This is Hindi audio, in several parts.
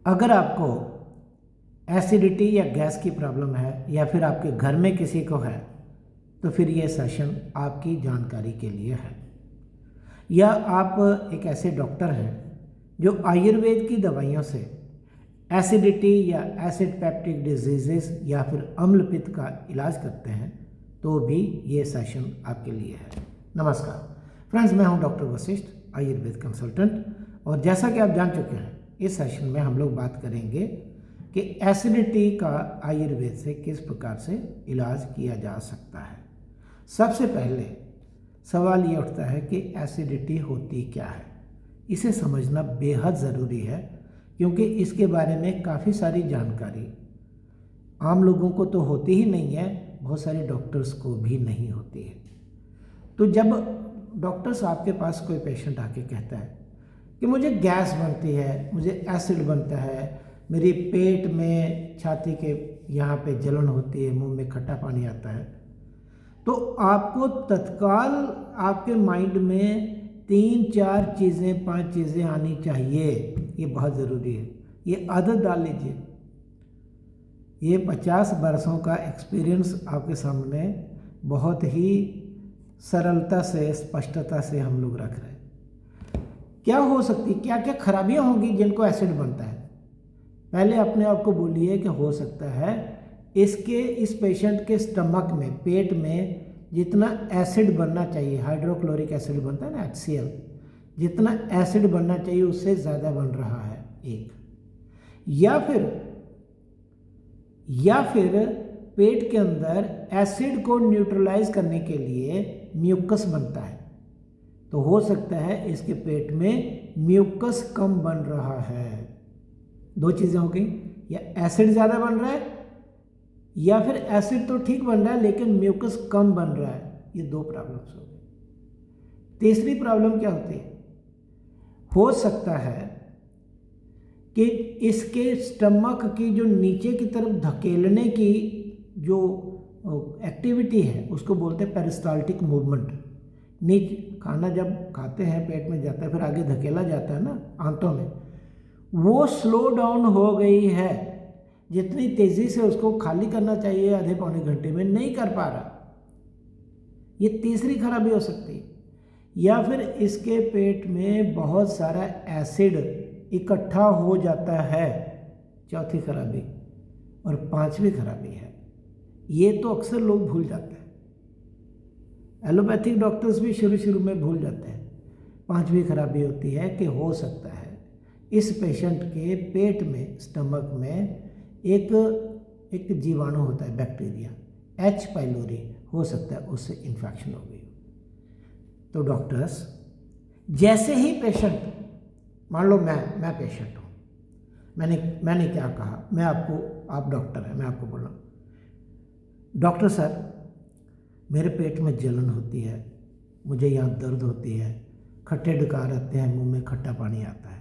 अगर आपको एसिडिटी या गैस की प्रॉब्लम है या फिर आपके घर में किसी को है तो फिर ये सेशन आपकी जानकारी के लिए है। या आप एक ऐसे डॉक्टर हैं जो आयुर्वेद की दवाइयों से एसिडिटी या एसिड पेप्टिक डिजीज़ या फिर अम्ल पित्त का इलाज करते हैं तो भी ये सेशन आपके लिए है। नमस्कार फ्रेंड्स, मैं हूं डॉक्टर वशिष्ठ, आयुर्वेद कंसल्टेंट। और जैसा कि आप जान चुके हैं, इस सेशन में हम लोग बात करेंगे कि एसिडिटी का आयुर्वेद से किस प्रकार से इलाज किया जा सकता है। सबसे पहले सवाल ये उठता है कि एसिडिटी होती क्या है। इसे समझना बेहद ज़रूरी है क्योंकि इसके बारे में काफ़ी सारी जानकारी आम लोगों को तो होती ही नहीं है, बहुत सारे डॉक्टर्स को भी नहीं होती है। तो जब डॉक्टर्स आपके पास कोई पेशेंट आके कहता है कि मुझे गैस बनती है, मुझे एसिड बनता है, मेरी पेट में छाती के यहाँ पे जलन होती है, मुंह में खट्टा पानी आता है, तो आपको तत्काल आपके माइंड में 3-4 चीज़ें 5 चीज़ें आनी चाहिए। ये बहुत ज़रूरी है, ये आदत डाल लीजिए। ये 50 बरसों का एक्सपीरियंस आपके सामने बहुत ही सरलता से, स्पष्टता से हम लोग रख रहे हैं। क्या हो सकती, क्या क्या खराबियां होंगी जिनको एसिड बनता है। पहले अपने आप को बोलिए कि हो सकता है इस पेशेंट के स्टमक में, पेट में जितना एसिड बनना चाहिए, हाइड्रोक्लोरिक एसिड बनता है ना, HCl, जितना एसिड बनना चाहिए उससे ज़्यादा बन रहा है एक। या फिर पेट के अंदर एसिड को न्यूट्रलाइज करने के लिए म्यूकस बनता है, तो हो सकता है इसके पेट में म्यूकस कम बन रहा है। 2 चीज़ें हो गई, या एसिड ज़्यादा बन रहा है या फिर एसिड तो ठीक बन रहा है लेकिन म्यूकस कम बन रहा है। ये 2 प्रॉब्लम्स हो गई। तीसरी प्रॉब्लम क्या होती है, हो सकता है कि इसके स्टमक की जो नीचे की तरफ धकेलने की जो एक्टिविटी है उसको बोलते हैं पेरिस्टाल्टिक मूवमेंट। नीचे खाना जब खाते हैं पेट में जाता है, फिर आगे धकेला जाता है ना आंतों में, वो स्लो डाउन हो गई है। जितनी तेज़ी से उसको खाली करना चाहिए आधे पौने घंटे में नहीं कर पा रहा। ये तीसरी खराबी हो सकती है। या फिर इसके पेट में बहुत सारा एसिड इकट्ठा हो जाता है, चौथी खराबी। और 5वीं खराबी है, ये तो अक्सर लोग भूल जाते हैं, एलोपैथिक डॉक्टर्स भी शुरू में भूल जाते हैं। 5वीं खराबी होती है कि हो सकता है इस पेशेंट के पेट में, स्टमक में एक जीवाणु होता है, बैक्टीरिया H. पाइलोरी, हो सकता है उससे इन्फेक्शन हो गई। तो डॉक्टर्स जैसे ही पेशेंट, मान लो मैं पेशेंट हूँ, मैंने क्या कहा, आप डॉक्टर हैं, मैं आपको बोल रहा हूँ, डॉक्टर सर मेरे पेट में जलन होती है, मुझे यहाँ दर्द होती है, खट्टे डकार आते हैं, मुंह में खट्टा पानी आता है।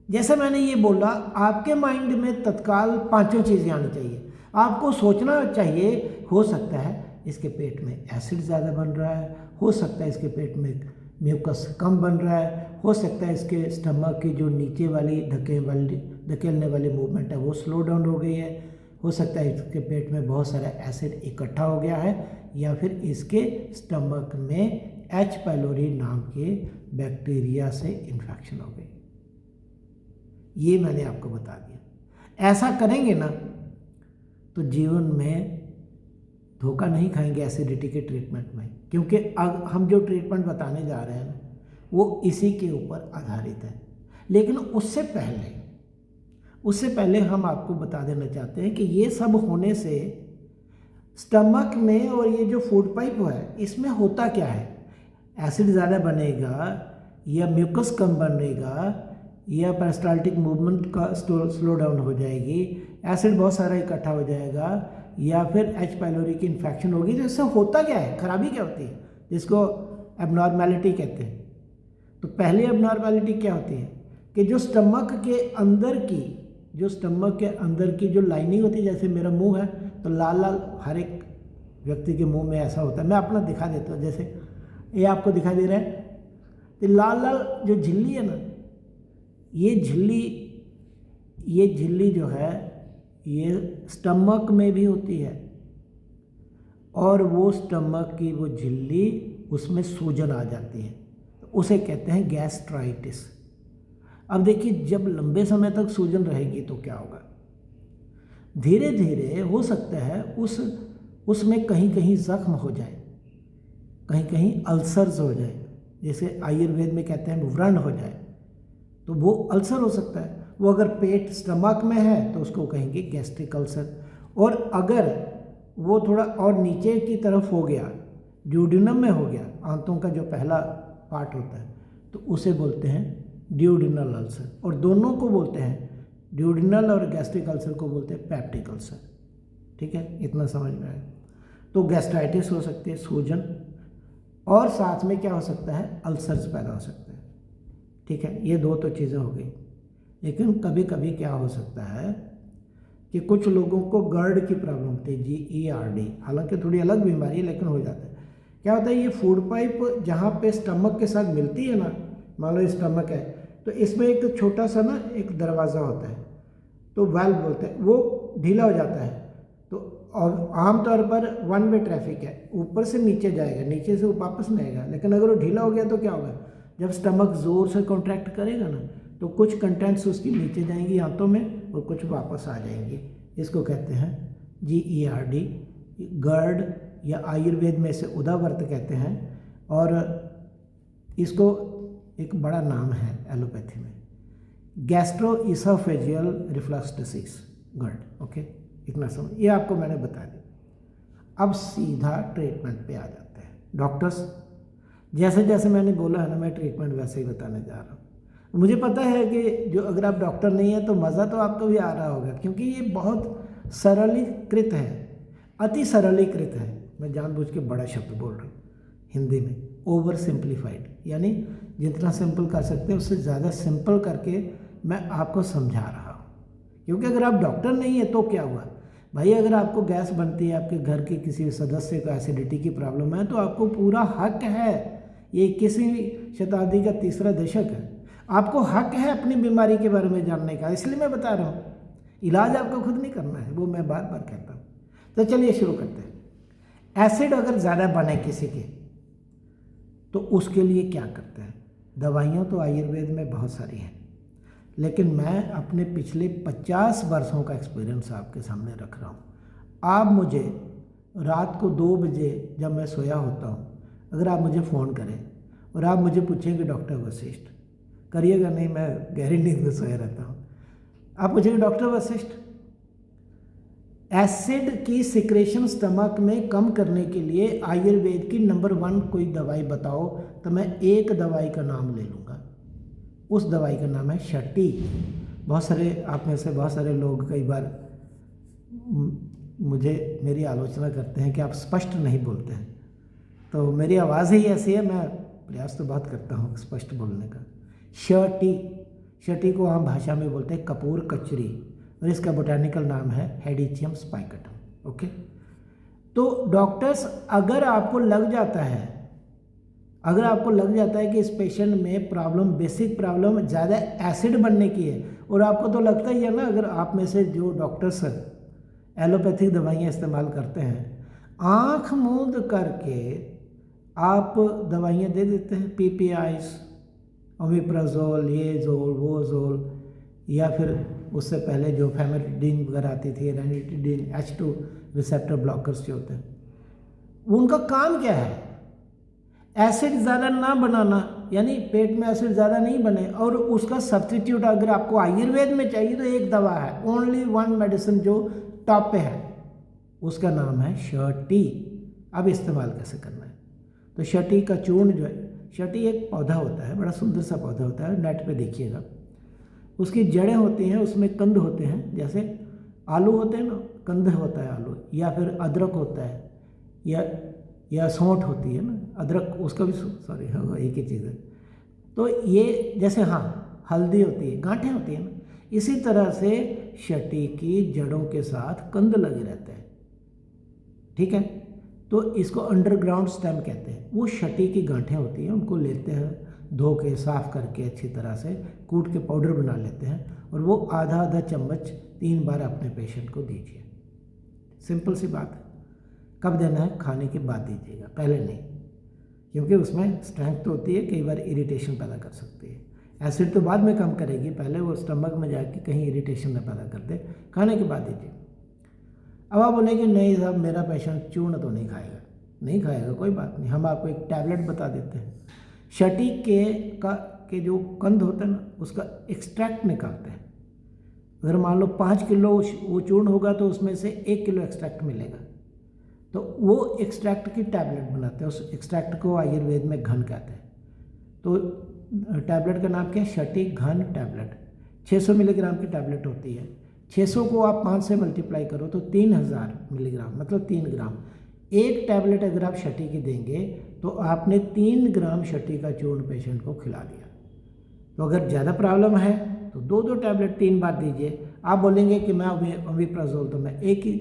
जैसे मैंने ये बोला, आपके माइंड में तत्काल 5 चीज़ें आनी चाहिए। आपको सोचना चाहिए, हो सकता है इसके पेट में एसिड ज़्यादा बन रहा है, हो सकता है इसके पेट में म्यूकस कम बन रहा है, हो सकता है इसके स्टमक की जो नीचे वाली धकेलने वाली मूवमेंट है वो स्लो डाउन हो गई है, हो सकता है इसके पेट में बहुत सारा एसिड इकट्ठा हो गया है, या फिर इसके स्टमक में H. पाइलोरी नाम के बैक्टीरिया से इन्फेक्शन हो गई। ये मैंने आपको बता दिया। ऐसा करेंगे ना तो जीवन में धोखा नहीं खाएंगे एसिडिटी के ट्रीटमेंट में, क्योंकि अब हम जो ट्रीटमेंट बताने जा रहे हैं वो इसी के ऊपर आधारित है। लेकिन उससे पहले हम आपको बता देना चाहते हैं कि ये सब होने से स्टमक में और ये जो फूड पाइप है इसमें होता क्या है। एसिड ज़्यादा बनेगा या म्यूकस कम बनेगा या पेरिस्टाल्टिक मूवमेंट का स्लो डाउन हो जाएगी, एसिड बहुत सारा इकट्ठा हो जाएगा, या फिर H. पाइलोरी की इन्फेक्शन होगी। तो इससे होता क्या है, खराबी क्या होती है, जिसको एबनॉर्मेलिटी कहते हैं। तो पहली एबनॉर्मेलिटी क्या होती है कि जो स्टमक के अंदर की जो लाइनिंग होती है, जैसे मेरा मुंह है तो लाल लाल हर एक व्यक्ति के मुंह में ऐसा होता है। मैं अपना दिखा देता हूँ, जैसे ये आपको दिखाई दे रहा है, तो लाल लाल जो झिल्ली है ना, ये झिल्ली ये झिल्ली जो है ये स्टमक में भी होती है, और वो स्टमक की वो झिल्ली उसमें सूजन आ जाती है, तो उसे कहते हैं गैस्ट्राइटिस। अब देखिए, जब लंबे समय तक सूजन रहेगी तो क्या होगा, धीरे धीरे हो सकता है उसमें कहीं कहीं जख्म हो जाए, कहीं कहीं अल्सर्स हो जाए, जैसे आयुर्वेद में कहते हैं व्रण हो जाए, तो वो अल्सर हो सकता है। वो अगर पेट स्टमक में है तो उसको कहेंगे गैस्ट्रिक अल्सर, और अगर वो थोड़ा और नीचे की तरफ हो गया, ड्यूडिनम में हो गया, आंतों का जो पहला पार्ट होता है, तो उसे बोलते हैं ड्यूडिनल अल्सर। और दोनों को बोलते हैं, ड्यूडिनल और गैस्ट्रिक अल्सर को बोलते हैं पेप्टिक अल्सर। ठीक है, इतना समझ में आया। तो गैस्ट्राइटिस हो सकती है, सूजन, और साथ में क्या हो सकता है, अल्सर्स पैदा हो सकते हैं। ठीक है, ये दो तो चीज़ें हो गई। लेकिन कभी कभी क्या हो सकता है कि कुछ लोगों को गर्ड की प्रॉब्लम होती है, GERD, हालांकि थोड़ी अलग बीमारी है लेकिन हो जाता है। क्या होता है, ये फूड पाइप जहाँ पे स्टमक के साथ मिलती है ना, मान लो ये स्टमक है, तो इसमें एक छोटा सा ना एक दरवाज़ा होता है, तो वाल्व बोलते हैं, वो ढीला हो जाता है। तो और आमतौर पर वन वे ट्रैफिक है, ऊपर से नीचे जाएगा, नीचे से वापस नहीं आएगा। लेकिन अगर वो ढीला हो गया तो क्या होगा, जब स्टमक ज़ोर से कॉन्ट्रैक्ट करेगा ना, तो कुछ कंटेंट्स उसकी नीचे जाएंगी आंतों में और कुछ वापस आ जाएंगे। इसको कहते हैं GERD, गर्ड, या आयुर्वेद में इसे उदावर्त कहते हैं, और इसको एक बड़ा नाम है एलोपैथी में, गैस्ट्रोइसोफेजियल रिफ्लक्स डिसीज, गर्ड। ओके, इतना समझ, ये आपको मैंने बता दिया। अब सीधा ट्रीटमेंट पे आ जाते हैं। डॉक्टर्स, जैसे जैसे मैंने बोला है ना, मैं ट्रीटमेंट वैसे ही बताने जा रहा हूँ। मुझे पता है कि जो अगर आप डॉक्टर नहीं है तो मज़ा तो आपको भी आ रहा होगा, क्योंकि ये बहुत सरलीकृत है, अति सरलीकृत है। मैं जानबूझ के बड़ा शब्द बोल रहा हूँ हिंदी में, ओवर सिंप्लीफाइड, यानी जितना सिंपल कर सकते हैं उससे ज़्यादा सिंपल करके मैं आपको समझा रहा हूँ। क्योंकि अगर आप डॉक्टर नहीं है तो क्या हुआ भाई, अगर आपको गैस बनती है, आपके घर के किसी सदस्य को एसिडिटी की प्रॉब्लम है, तो आपको पूरा हक है, ये 21वीं शताब्दी का तीसरा दशक है, आपको हक है अपनी बीमारी के बारे में जानने का। इसलिए मैं बता रहा हूँ, इलाज आपको खुद नहीं करना है, वो मैं बार बार कहता हूँ। तो चलिए शुरू करते हैं। एसिड अगर ज़्यादा बने किसी के, तो उसके लिए क्या करते हैं, दवाइयाँ तो आयुर्वेद में बहुत सारी हैं, लेकिन मैं अपने पिछले 50 वर्षों का एक्सपीरियंस आपके सामने रख रहा हूँ। आप मुझे रात को 2 बजे जब मैं सोया होता हूँ, अगर आप मुझे फ़ोन करें और आप मुझे पूछेंगे डॉक्टर वशिष्ठ, करिएगा नहीं, मैं गहरी नींद में सोया रहता हूँ, आप पूछेंगे डॉक्टर वशिष्ठ एसिड की सिक्रेशन स्टमक में कम करने के लिए आयुर्वेद की नंबर 1 कोई दवाई बताओ, तो मैं एक दवाई का नाम ले लूँगा। उस दवाई का नाम है शटी। बहुत सारे आप में से बहुत सारे लोग कई बार मुझे मेरी आलोचना करते हैं कि आप स्पष्ट नहीं बोलते हैं, तो मेरी आवाज़ ही ऐसी है, मैं प्रयास तो बहुत करता हूँ स्पष्ट बोलने का। शटी को आम भाषा में बोलते हैं कपूर कचरी, और इसका बोटानिकल नाम है हेडिचियम स्पाइकेटम। ओके, तो डॉक्टर्स, अगर आपको लग जाता है कि इस पेशेंट में प्रॉब्लम, बेसिक प्रॉब्लम ज़्यादा एसिड बनने की है, और आपको तो लगता ही है ना, अगर आप में से जो डॉक्टर्स एलोपैथिक दवाइयाँ इस्तेमाल करते हैं, आँख मूंद करके आप दवाइयाँ दे देते हैं, PPIs, ओमिप्राजोल, ये जोल वो जोल, या फिर उससे पहले जो फेमोडिन वगैरह आती थी, रेनिटिडिन, H2 रिसेप्टर ब्लॉकर्स जो होते हैं, उनका काम क्या है, एसिड ज़्यादा ना बनाना, यानी पेट में एसिड ज़्यादा नहीं बने। और उसका सब्स्टिट्यूट अगर आपको आयुर्वेद में चाहिए तो एक दवा है, ओनली 1 मेडिसिन जो टॉप पे है, उसका नाम है शटी। अब इस्तेमाल कैसे करना है, तो शटी का चूर्ण जो है, शटी एक पौधा होता है, बड़ा सुंदर सा पौधा होता है, नेट पे देखिएगा, उसकी जड़ें होती हैं, उसमें कंद होते हैं, जैसे आलू होते हैं ना, कंद होता है आलू, या फिर अदरक होता है, या सौंठ होती है ना, अदरक उसका भी सॉरी होगा, एक ही चीज़ है। तो ये जैसे हल्दी होती है, गांठें होती हैं ना, इसी तरह से शटी की जड़ों के साथ कंद लगे रहते हैं। ठीक है, तो इसको अंडरग्राउंड स्टेम कहते हैं। वो शटी की गांठें होती हैं, उनको लेते हैं, धो के साफ़ करके अच्छी तरह से कूट के पाउडर बना लेते हैं और वो आधा आधा चम्मच 3 बार अपने पेशेंट को दीजिए। सिंपल सी बात है। कब देना है? खाने के बाद दीजिएगा, पहले नहीं, क्योंकि उसमें स्ट्रेंथ तो होती है, कई बार इरिटेशन पैदा कर सकती है। एसिड तो बाद में कम करेगी, पहले वो स्टमक में जाके कहीं इरिटेशन न पैदा कर दे, खाने के बाद दीजिए। अब आप बोलेंगे नहीं साहब मेरा पेशेंट चूर्ण तो नहीं खाएगा। नहीं खाएगा, कोई बात नहीं, हम आपको एक टैबलेट बता देते हैं। शटी के जो कंद होता है ना, उसका एक्सट्रैक्ट निकालते हैं। अगर मान लो 5 किलो वो चूर्ण होगा तो उसमें से 1 किलो एक्सट्रैक्ट मिलेगा, तो वो एक्सट्रैक्ट की टैबलेट बनाते हैं। उस एक्सट्रैक्ट को आयुर्वेद में घन कहते हैं। तो टैबलेट का नाम क्या है? शटी घन टैबलेट। 600 मिलीग्राम की टैबलेट होती है। 600 को आप 5 से मल्टीप्लाई करो तो 3000 मिलीग्राम, मतलब 3 ग्राम। एक टैबलेट अगर आप शटी की देंगे तो आपने 3 ग्राम शटी का चूर्ण पेशेंट को खिला दिया। तो अगर ज़्यादा प्रॉब्लम है तो 2-2 टैबलेट 3 बार दीजिए। आप बोलेंगे कि मैं ओमिप्राजोल तो मैं एक ही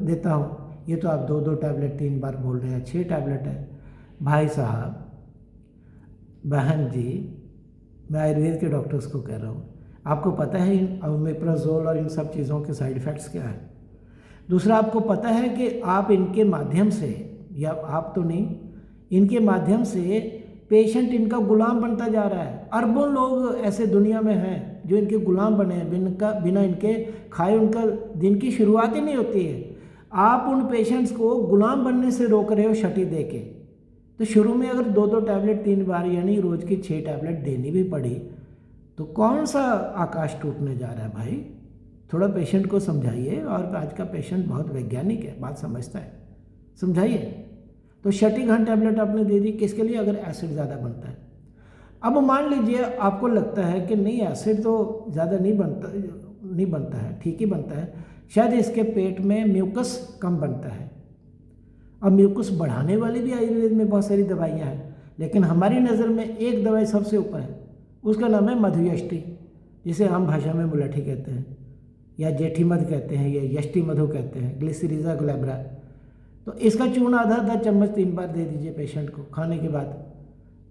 देता हूँ, ये तो आप 2-2 टैबलेट 3 बार बोल रहे हैं, 6 टैबलेट है। भाई साहब, बहन जी, मैं आयुर्वेद के डॉक्टर्स को कह रहा हूँ, आपको पता है इन ओमिप्राजोल और इन सब चीज़ों के साइड इफ़ेक्ट्स क्या है? दूसरा, आपको पता है कि आप इनके माध्यम से, या आप तो नहीं, इनके माध्यम से पेशेंट इनका गुलाम बनता जा रहा है। अरबों लोग ऐसे दुनिया में हैं जो इनके गुलाम बने हैं, बिना इनके खाए उनका दिन की शुरुआत ही नहीं होती है। आप उन पेशेंट्स को गुलाम बनने से रोक रहे हो शटी दे के। तो शुरू में अगर 2-2 टैबलेट 3 बार यानी रोज़ की 6 टैबलेट देनी भी पड़ी तो कौन सा आकाश टूटने जा रहा है भाई? थोड़ा पेशेंट को समझाइए। और आज का पेशेंट बहुत वैज्ञानिक है, बात समझता है, समझाइए। तो शटी घन टैबलेट आपने दे दी, किसके लिए? अगर एसिड ज़्यादा बनता है। अब मान लीजिए आपको लगता है कि नहीं एसिड तो ज़्यादा नहीं बनता है, ठीक ही बनता है, शायद इसके पेट में म्यूकस कम बनता है। अब म्यूकस बढ़ाने वाली भी आयुर्वेद में बहुत सारी दवाइयाँ हैं, लेकिन हमारी नज़र में एक दवाई सबसे ऊपर है, उसका नाम है मधुयष्टि, जिसे आम भाषा में मुलठी कहते हैं, या जेठी मध कहते हैं, या यष्टि मधु कहते हैं, ग्लिसरीजा ग्लैब्रा। तो इसका चूर्ण आधा चम्मच 3 बार दे दीजिए पेशेंट को खाने के बाद।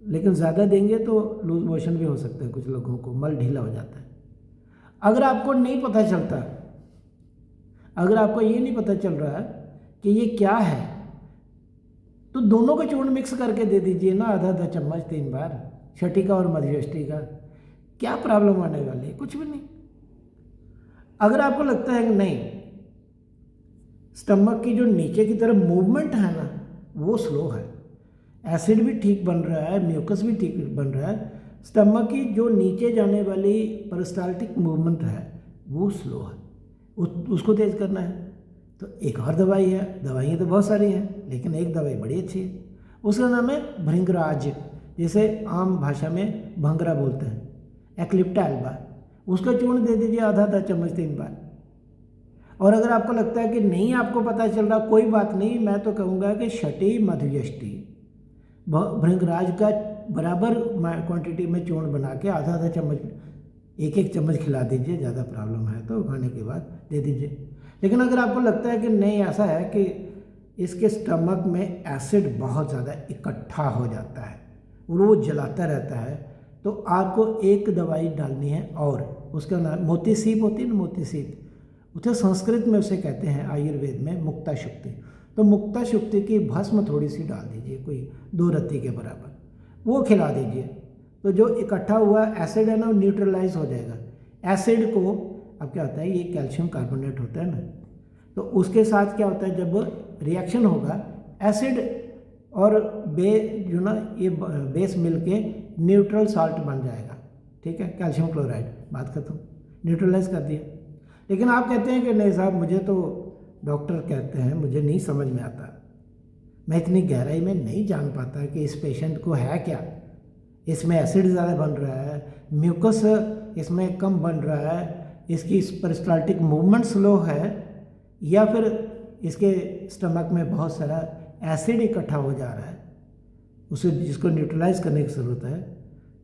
लेकिन ज़्यादा देंगे तो लूज मोशन भी हो सकते हैं, कुछ लोगों को मल ढीला हो जाता है। अगर आपको नहीं पता चलता, अगर आपको ये नहीं पता चल रहा कि ये क्या है, तो दोनों का चूर्ण मिक्स करके दे दीजिए ना, आधा चम्मच 3 बार, शटी का और मधुयष्टि का। क्या प्रॉब्लम आने वाली है? कुछ भी नहीं। अगर आपको लगता है कि नहीं, स्टमक की जो नीचे की तरफ मूवमेंट है ना वो स्लो है, एसिड भी ठीक बन रहा है, म्यूकस भी ठीक बन रहा है, स्टमक की जो नीचे जाने वाली पेरिस्टाल्टिक मूवमेंट है वो स्लो है, उसको तेज़ करना है। तो एक और दवाई है, दवाइयाँ तो बहुत सारी हैं लेकिन एक दवाई बड़ी अच्छी है, उसका नाम है भृंगराज, जिसे आम भाषा में भंगरा बोलते हैं, एक्लिप्टा एल्बा। उसका चूर्ण दे दीजिए आधा चम्मच 3 बार। और अगर आपको लगता है कि नहीं आपको पता चल रहा, कोई बात नहीं, मैं तो कहूँगा कि शटी मधुयष्टि भृंगराज का बराबर क्वांटिटी में चूर्ण बना के आधा चम्मच, एक चम्मच खिला दीजिए। ज़्यादा प्रॉब्लम है तो खाने के बाद दे दीजिए। लेकिन अगर आपको लगता है कि नहीं, ऐसा है कि इसके स्टमक में एसिड बहुत ज़्यादा इकट्ठा हो जाता है और वो जलाता रहता है, तो आपको एक दवाई डालनी है, और उसका नाम मोती सीप होती है ना, मोती सीप, उसे संस्कृत में उसे कहते हैं आयुर्वेद में मुक्ता शुक्ति। तो मुक्ता शुक्ति की भस्म थोड़ी सी डाल दीजिए, कोई 2 रत्ती के बराबर, वो खिला दीजिए। तो जो इकट्ठा हुआ एसिड है ना वो न्यूट्रलाइज हो जाएगा। एसिड को, अब क्या होता है, ये कैल्शियम कार्बोनेट होता है ना, तो उसके साथ क्या होता है, जब रिएक्शन होगा एसिड और जो ना ये बेस मिलके न्यूट्रल साल्ट बन जाएगा, ठीक है, कैल्शियम क्लोराइड, बात खत्म, न्यूट्रलाइज कर दिया। लेकिन आप कहते हैं कि नहीं साहब, मुझे तो डॉक्टर कहते हैं, मुझे नहीं समझ में आता, मैं इतनी गहराई में नहीं जान पाता कि इस पेशेंट को है क्या, इसमें एसिड ज़्यादा बन रहा है, म्यूकस इसमें कम बन रहा है, इसकी पेरिस्टाल्टिक मूवमेंट स्लो है, या फिर इसके स्टमक में बहुत सारा एसिड इकट्ठा हो जा रहा है, उसे जिसको न्यूट्रलाइज करने की ज़रूरत है।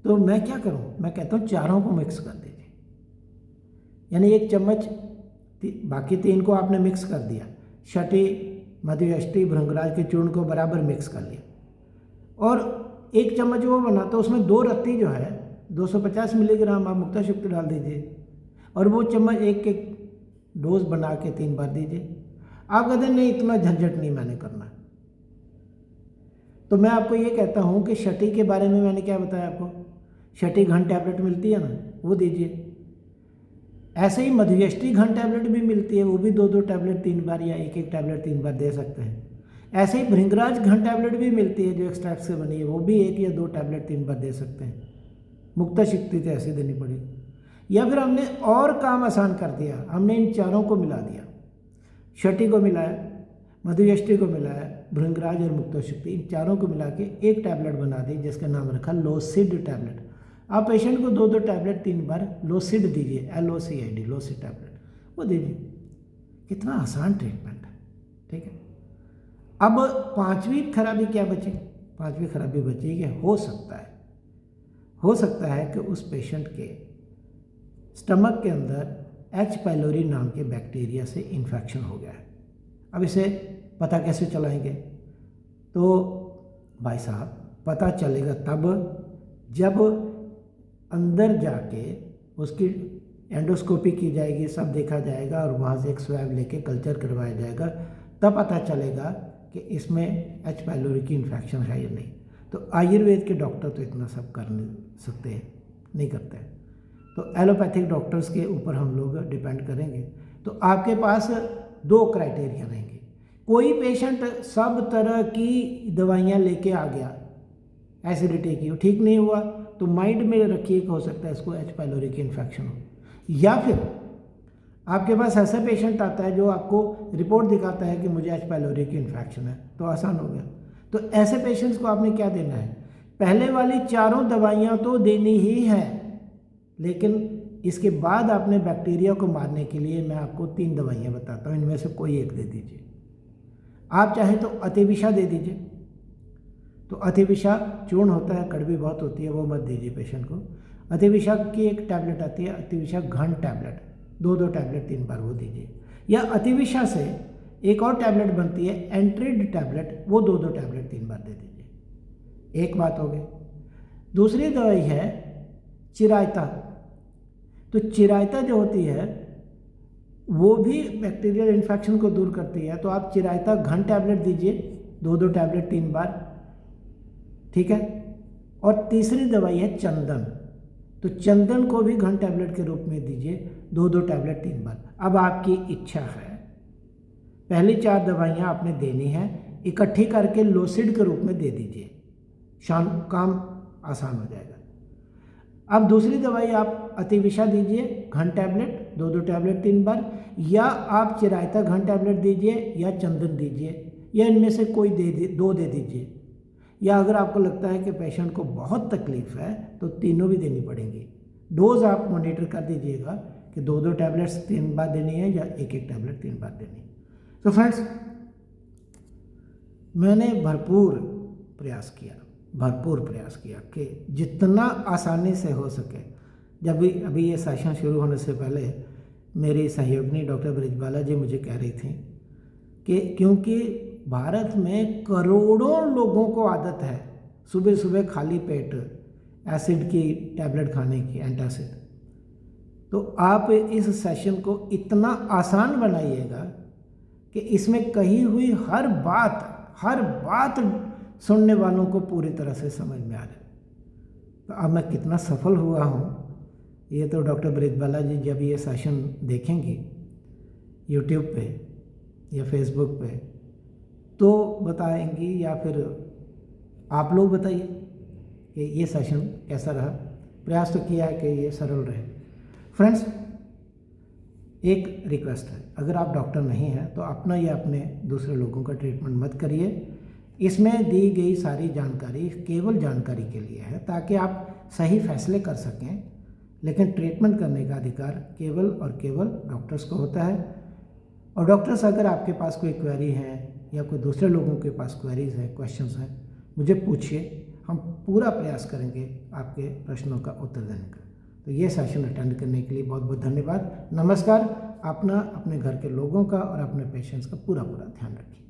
तो मैं क्या करूं? मैं कहता हूं चारों को मिक्स कर दीजिए, यानी 1 चम्मच, बाकी 3 को आपने मिक्स कर दिया, शटी मधुयष्टि भृंगराज के चूर्ण को बराबर मिक्स कर लिया, और 1 चम्मच वो बना तो उसमें 2 रत्ती जो है 250 मिलीग्राम आप मुक्ता शक्ति डाल दीजिए और वो चम्मच एक डोज बना के 3 बार दीजिए। आप कहते हैं नहीं इतना झंझट नहीं मैंने करना। तो मैं आपको ये कहता हूँ कि शटी के बारे में मैंने क्या बताया आपको, शटी घन टैबलेट मिलती है ना, वो दीजिए। ऐसे ही मधुयष्टि घन टैबलेट भी मिलती है, वो भी 2-2 टैबलेट 3 बार या 1-1 टैबलेट 3 बार दे सकते हैं। ऐसे ही भृंगराज घन टैबलेट भी मिलती है जो एक्सट्रैक्ट से बनी है, वो भी 1 या 2 टैबलेट 3 बार दे सकते हैं। मुक्ता शक्ति तो ऐसे देनी पड़ेगी। या फिर हमने और काम आसान कर दिया, हमने इन चारों को मिला दिया, शटी को मिलाया, मधुयष्टि को मिलाया, भृंगराज और मुक्ता शक्ति, इन चारों को मिला के एक टैबलेट बना दी जिसका नाम रखा लोसिड टैबलेट। आप पेशेंट को 2-2 टैबलेट 3 बार लोसिड दीजिए, LOCID लोसिड टैबलेट, वो दीजिए। कितना आसान ट्रीटमेंट है, ठीक है। अब 5वीं खराबी क्या बची? 5वीं खराबी बची कि हो सकता है कि उस पेशेंट के स्टमक के अंदर H. पाइलोरी नाम के बैक्टीरिया से इन्फेक्शन हो गया है। अब इसे पता कैसे चलाएंगे? तो भाई साहब पता चलेगा तब जब अंदर जाके उसकी एंडोस्कोपी की जाएगी, सब देखा जाएगा और वहाँ से एक स्वैब लेके कल्चर करवाया जाएगा, तब पता चलेगा कि इसमें H. पाइलोरी की इन्फेक्शन है या नहीं। तो आयुर्वेद के डॉक्टर तो इतना सब कर नहीं सकते हैं, नहीं करते हैं। तो एलोपैथिक डॉक्टर्स के ऊपर हम लोग डिपेंड करेंगे। तो आपके पास 2 क्राइटेरिया रहेंगे। कोई पेशेंट सब तरह की दवाइयाँ लेके आ गया, एसिडिटी की, ठीक नहीं हुआ, तो माइंड में रखिए कि हो सकता है इसको H. पाइलोरी की इन्फेक्शन हो। या फिर आपके पास ऐसा पेशेंट आता है जो आपको रिपोर्ट दिखाता है कि मुझे H. पाइलोरी की इन्फेक्शन है, तो आसान हो गया। तो ऐसे पेशेंट्स को आपने क्या देना है? पहले वाली 4 दवाइयाँ तो देनी ही है, लेकिन इसके बाद आपने बैक्टीरिया को मारने के लिए मैं आपको 3 दवाइयाँ बताता हूँ, इनमें से कोई एक दे दीजिए। आप चाहें तो अतिविषा दे दीजिए। तो अतिविषा चूर्ण होता है, कड़वी बहुत होती है, वो मत दीजिए पेशेंट को। अतिविषा की एक टैबलेट आती है, अतिविषा घन टैबलेट, 2-2 टैबलेट 3 बार वो दीजिए। या अतिविषा से एक और टैबलेट बनती है एंट्रिड टैबलेट, वो 2-2 टैबलेट 3 बार दे दीजिए। एक बात हो गई। दूसरी दवाई है चिरायता। तो चिरायता जो होती है वो भी बैक्टीरियल इन्फेक्शन को दूर करती है। तो आप चिरायता घन टैबलेट दीजिए, 2-2 टैबलेट 3 बार, ठीक है। और तीसरी दवाई है चंदन। तो चंदन को भी घन टैबलेट के रूप में दीजिए, 2-2 टैबलेट 3 बार। अब आपकी इच्छा है, पहली 4 दवाइयाँ आपने देनी है, इकट्ठी करके लोसिड के रूप में दे दीजिए, शाम काम आसान हो जाएगा। अब दूसरी दवाई आप अतिविषा दीजिए घन टैबलेट, 2-2 टैबलेट 3 बार, या आप चिरायता घन टैबलेट दीजिए या चंदन दीजिए, या इनमें से कोई 2 दे दीजिए। या अगर आपको लगता है कि पेशेंट को बहुत तकलीफ है तो तीनों भी देनी पड़ेंगी। डोज आप मॉनिटर कर दीजिएगा कि 2-2 टैबलेट्स 3 बार देनी है या 1-1 टैबलेट 3 बार देनी है। तो फ्रेंड्स, मैंने भरपूर प्रयास किया कि जितना आसानी से हो सके। जब भी अभी ये सेशन शुरू होने से पहले मेरी सहयोगिनी डॉक्टर ब्रिजबाला जी मुझे कह रही थी कि क्योंकि भारत में करोड़ों लोगों को आदत है सुबह सुबह खाली पेट एसिड की टैबलेट खाने की, एंटासिड, तो आप इस सेशन को इतना आसान बनाइएगा कि इसमें कही हुई हर बात सुनने वालों को पूरी तरह से समझ में आ जाए। तो अब मैं कितना सफल हुआ हूँ ये तो डॉक्टर ब्रिजबाला जी जब ये सेशन देखेंगी यूट्यूब पे या फेसबुक पे तो बताएंगी, या फिर आप लोग बताइए कि ये सेशन कैसा रहा। प्रयास तो किया है कि ये सरल रहे। फ्रेंड्स, एक रिक्वेस्ट है, अगर आप डॉक्टर नहीं हैं तो अपना या अपने दूसरे लोगों का ट्रीटमेंट मत करिए। इसमें दी गई सारी जानकारी केवल जानकारी के लिए है ताकि आप सही फैसले कर सकें, लेकिन ट्रीटमेंट करने का अधिकार केवल और केवल डॉक्टर्स को होता है। और डॉक्टर्स, अगर आपके पास कोई क्वेरी है या कोई दूसरे लोगों के पास क्वेरीज हैं, क्वेश्चंस हैं, मुझे पूछिए, हम पूरा प्रयास करेंगे आपके प्रश्नों का उत्तर देने का। तो ये सेशन अटेंड करने के लिए बहुत बहुत धन्यवाद। नमस्कार। अपना, अपने घर के लोगों का और अपने पेशेंट्स का पूरा ध्यान रखिए।